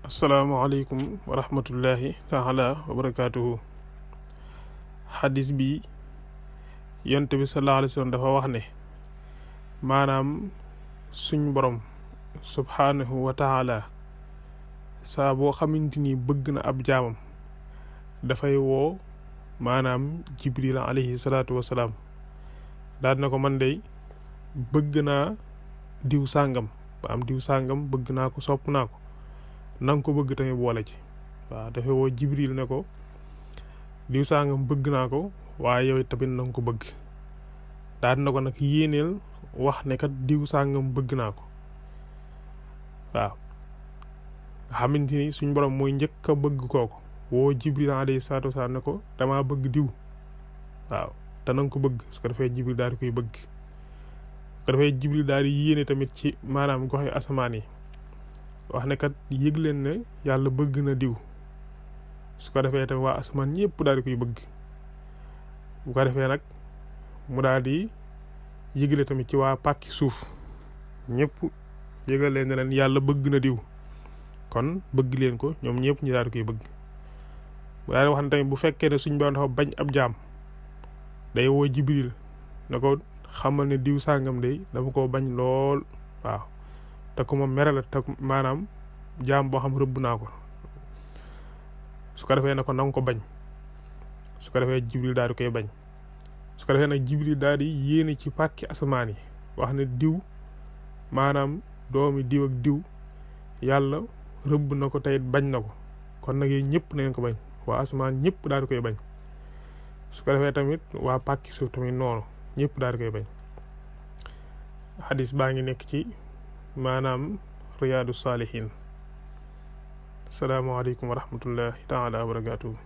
asalaamaaleykum wa rahmatullahi taala wa barakaatuhu. xadis bi yonent bi sallallahu alayhi wa sallam dafa wax ne maanaam suñ borom subhaanahu wa taala saa boo xamante ni bëgg na ab jaamam dafay woo maanaam jibril alayhi salaatu wasalaam daal na ko man dey bëgg naa diw sàngam ba am diw sàngam bëgg naa ko sopp naa ko nanga ko bëgg tamit boole ci waaw dafay woo jibril ne ko diw sàngam bëgg naa ko waaye yow tamit nanga ko bëgg daal na ko nag yéeneel wax ne kat diw sàngam bëgg naa ko waaw xamante ni suñ borom mooy njëkk a bëgg kooku woo jibril alayhi salaatu wasalaam ne ko damaa bëgg diw waaw te nanga ko bëgg su ko defee jibril daal di koy bëgg su ko defee jibril daal di yéene tamit ci maanaam goxe asamaan yi wax ne kat yëg leen ne yàlla bëgg na diw su ko defee tamit waa asamaan ñëpp daal di koy bëgg bu ko defee nag mu daal di yëgle tamit ci waa pàkki suuf ñëpp yëgal leen ne leen yàlla bëgg na diw kon bëgg leen ko ñoom ñëpp ñu daal di koy bëgg bu daal di wax ne tamit bu fekkee ne suñ borom dafa bañ ab jaam day woo jibril ne ko xamal ne diw sàngam day dama ko bañ lool waaw te ko moom mere la te maanaam jaam boo xam rëbb naa ko su ko defee ne ko nanga ko bañ su ko defee jibril daal di koy bañ su ko defee nag jibril daal di yéene ci pàkki asamaan yi wax ne diw maanaam doomi diw ak diw yàlla rëbb na ko tey bañ na ko kon nag yéen ñëpp nañ ko bañ waa asamaan ñëpp daal di koy bañ su ko defee tamit waa pàkki suuf tamit noonu ñëpp daal di koy bañ xadis baa ngi nekk ci maanaam riyaadu saalihin asalaamaaleykum wa rahmatullahi taala wa barakaatuhu